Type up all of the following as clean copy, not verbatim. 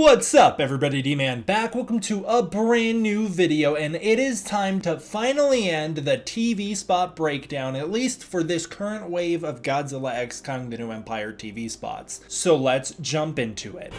What's up everybody, D-Man back. Welcome to a brand new video, and it is time to finally end the TV spot breakdown, at least for this current wave of Godzilla X Kong The New Empire TV spots. So let's jump into it.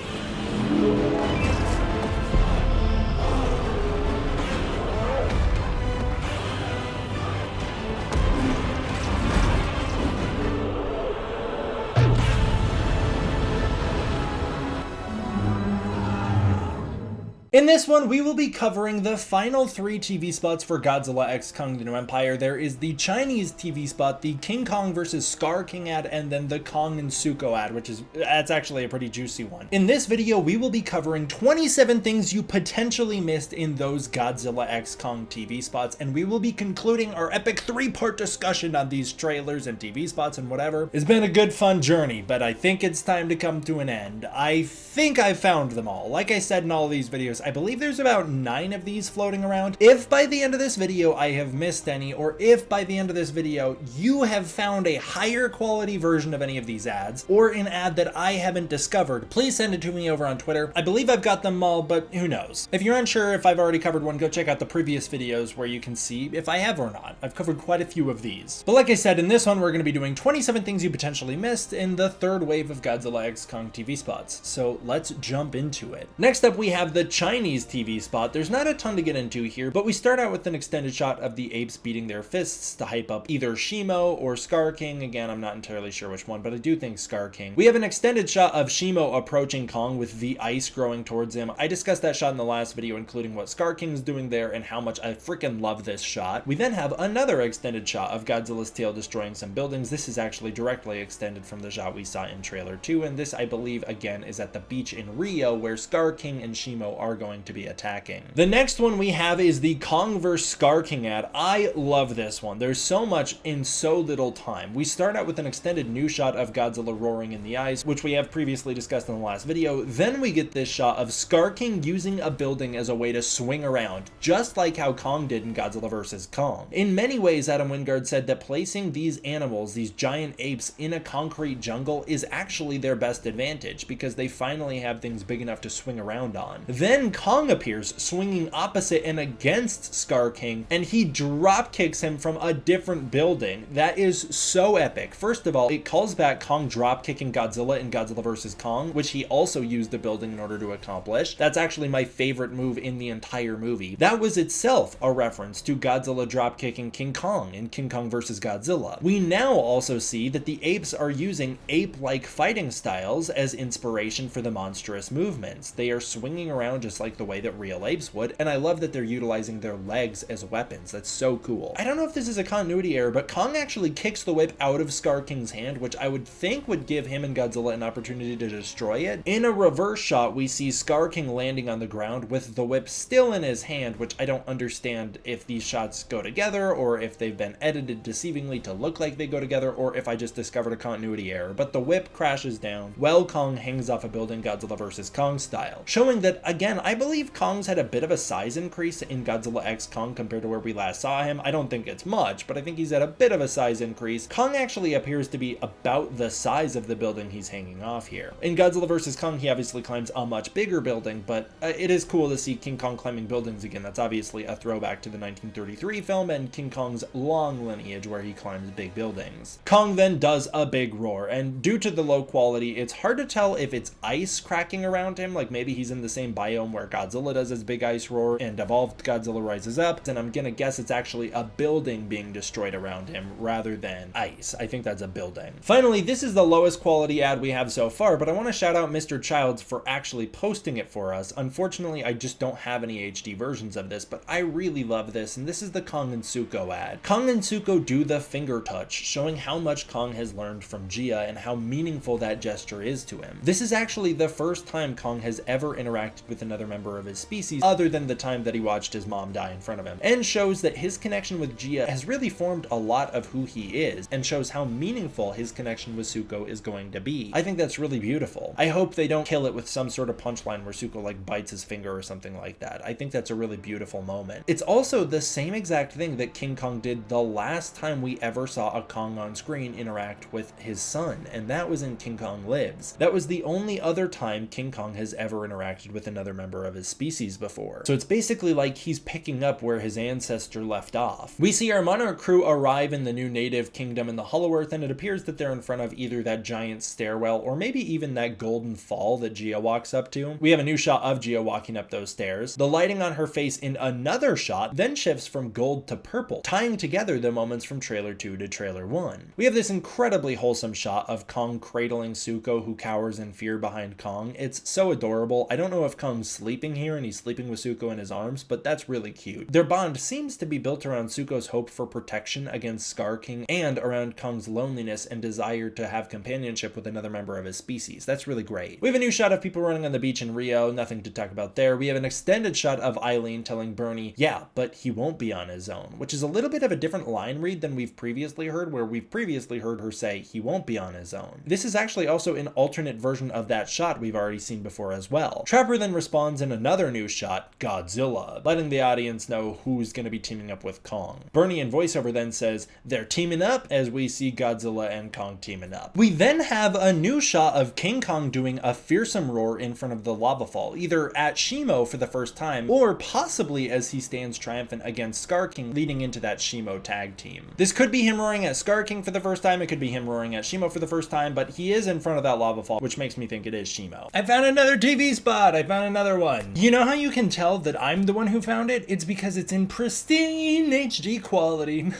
In this one, we will be covering the final 3 TV spots for Godzilla X Kong The New Empire. There is the Chinese TV spot, the King Kong vs. Skar King ad, and then the Kong and Suko ad, that's actually a pretty juicy one. In this video, we will be covering 27 things you potentially missed in those Godzilla X Kong TV spots, and we will be concluding our epic 3-part discussion on these trailers and TV spots and whatever. It's been a good fun journey, but I think it's time to come to an end. I think I found them all. Like I said in all of these videos, I believe there's about 9 of these floating around. If by the end of this video I have missed any, or if by the end of this video you have found a higher quality version of any of these ads, or an ad that I haven't discovered, please send it to me over on Twitter. I believe I've got them all, but who knows. If you're unsure if I've already covered one, go check out the previous videos where you can see if I have or not. I've covered quite a few of these. But like I said, in this one we're going to be doing 27 things you potentially missed in the 3rd wave of Godzilla X Kong TV spots. So let's jump into it. Next up we have the Chinese TV spot. There's not a ton to get into here, but we start out with an extended shot of the apes beating their fists to hype up either Shimo or Skar King. Again, I'm not entirely sure which one, but I do think Skar King. We have an extended shot of Shimo approaching Kong with the ice growing towards him. I discussed that shot in the last video, including what Skar King's doing there and how much I freaking love this shot. We then have another extended shot of Godzilla's tail destroying some buildings. This is actually directly extended from the shot we saw in trailer 2, and this, I believe, again, is at the beach in Rio where Skar King and Shimo are going to be attacking. The next one we have is the Kong vs. Skar King ad. I love this one. There's so much in so little time. We start out with an extended new shot of Godzilla roaring in the ice, which we have previously discussed in the last video. Then we get this shot of Skar King using a building as a way to swing around, just like how Kong did in Godzilla vs. Kong. In many ways, Adam Wingard said that placing these animals, these giant apes, in a concrete jungle is actually their best advantage, because they finally have things big enough to swing around on. Then Kong appears, swinging opposite and against Skar King, and he drop kicks him from a different building. That is so epic. First of all, it calls back Kong drop kicking Godzilla in Godzilla vs. Kong, which he also used the building in order to accomplish. That's actually my favorite move in the entire movie. That was itself a reference to Godzilla drop kicking King Kong in King Kong vs. Godzilla. We now also see that the apes are using ape-like fighting styles as inspiration for the monstrous movements. They are swinging around just like the way that real apes would, and I love that they're utilizing their legs as weapons. That's so cool. I don't know if this is a continuity error, but Kong actually kicks the whip out of Skar King's hand, which I would think would give him and Godzilla an opportunity to destroy it. In a reverse shot, we see Skar King landing on the ground with the whip still in his hand, which I don't understand if these shots go together, or if they've been edited deceivingly to look like they go together, or if I just discovered a continuity error. But the whip crashes down while Kong hangs off a building Godzilla vs. Kong style, showing that, again, I believe Kong's had a bit of a size increase in Godzilla X Kong compared to where we last saw him. I don't think it's much, but I think he's at a bit of a size increase. Kong actually appears to be about the size of the building he's hanging off here. In Godzilla vs. Kong, he obviously climbs a much bigger building, but it is cool to see King Kong climbing buildings again. That's obviously a throwback to the 1933 film and King Kong's long lineage where he climbs big buildings. Kong then does a big roar, and due to the low quality, it's hard to tell if it's ice cracking around him, like maybe he's in the same biome where Godzilla does his big ice roar and evolved Godzilla rises up, and I'm gonna guess it's actually a building being destroyed around him rather than ice. I think that's a building. Finally, this is the lowest quality ad we have so far, but I want to shout out Mr. Childs for actually posting it for us. Unfortunately, I just don't have any HD versions of this, but I really love this, and this is the Kong and Suko ad. Kong and Suko do the finger touch, showing how much Kong has learned from Gia and how meaningful that gesture is to him. This is actually the first time Kong has ever interacted with another another member of his species other than the time that he watched his mom die in front of him, and shows that his connection with Gia has really formed a lot of who he is, and shows how meaningful his connection with Suko is going to be. I think that's really beautiful. I hope they don't kill it with some sort of punchline where Suko like bites his finger or something like that. I think that's a really beautiful moment. It's also the same exact thing that King Kong did the last time we ever saw a Kong on screen interact with his son, and that was in King Kong Lives. That was the only other time King Kong has ever interacted with another member of his species before. So it's basically like he's picking up where his ancestor left off. We see our Monarch crew arrive in the new native kingdom in the Hollow Earth, and it appears that they're in front of either that giant stairwell or maybe even that golden fall that Gia walks up to. We have a new shot of Gia walking up those stairs. The lighting on her face in another shot then shifts from gold to purple, tying together the moments from trailer 2 to trailer 1. We have this incredibly wholesome shot of Kong cradling Suko, who cowers in fear behind Kong. It's so adorable. I don't know if Kong's sleeping here and he's sleeping with Suko in his arms, but that's really cute. Their bond seems to be built around Suko's hope for protection against Skar King and around Kong's loneliness and desire to have companionship with another member of his species. That's really great. We have a new shot of people running on the beach in Rio, nothing to talk about there. We have an extended shot of Eileen telling Bernie, yeah, but he won't be on his own, which is a little bit of a different line read than we've previously heard, where we've previously heard her say he won't be on his own. This is actually also an alternate version of that shot we've already seen before as well. Trapper then responds in another new shot, Godzilla, letting the audience know who's going to be teaming up with Kong. Bernie in voiceover then says they're teaming up, as we see Godzilla and Kong teaming up. We then have a new shot of King Kong doing a fearsome roar in front of the lava fall, either at Shimo for the first time or possibly as he stands triumphant against Skar King leading into that Shimo tag team. This could be him roaring at Skar King for the first time, it could be him roaring at Shimo for the first time, but he is in front of that lava fall, which makes me think it is Shimo. I found another TV spot! I found another one! You know how you can tell that I'm the one who found it? It's because it's in pristine HD quality.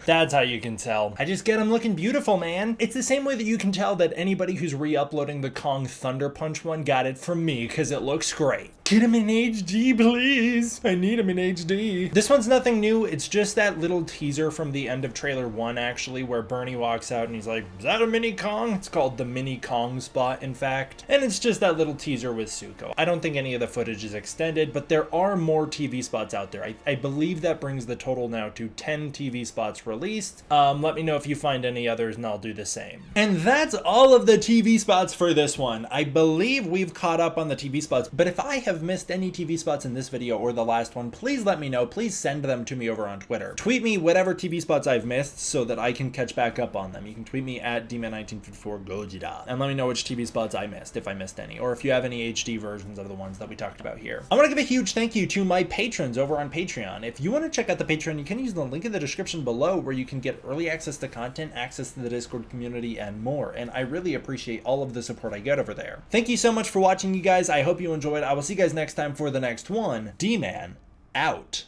That's how you can tell. I just get them looking beautiful, man. It's the same way that you can tell that anybody who's re-uploading the Kong Thunder Punch one got it from me, because it looks great. Get him in HD, please. I need him in HD. This one's nothing new. It's just that little teaser from the end of trailer 1, actually, where Bernie walks out and he's like, is that a mini Kong? It's called the mini Kong spot, in fact. And it's just that little teaser with Suko. I don't think any of the footage is extended, but there are more TV spots out there. I believe that brings the total now to 10 TV spots released. Let me know if you find any others and I'll do the same. And that's all of the TV spots for this one. I believe we've caught up on the TV spots, but if I have missed any TV spots in this video or the last one, please let me know. Please send them to me over on Twitter. Tweet me whatever TV spots I've missed so that I can catch back up on them. You can tweet me at dman1954gojira and let me know which TV spots I missed, if I missed any, or if you have any HD versions of the ones that we talked about here. I want to give a huge thank you to my patrons over on Patreon. If you want to check out the Patreon, you can use the link in the description below, where you can get early access to content, access to the Discord community, and more. And I really appreciate all of the support I get over there. Thank you so much for watching, you guys. I hope you enjoyed. I will see you guys next time for the next one. D-Man out.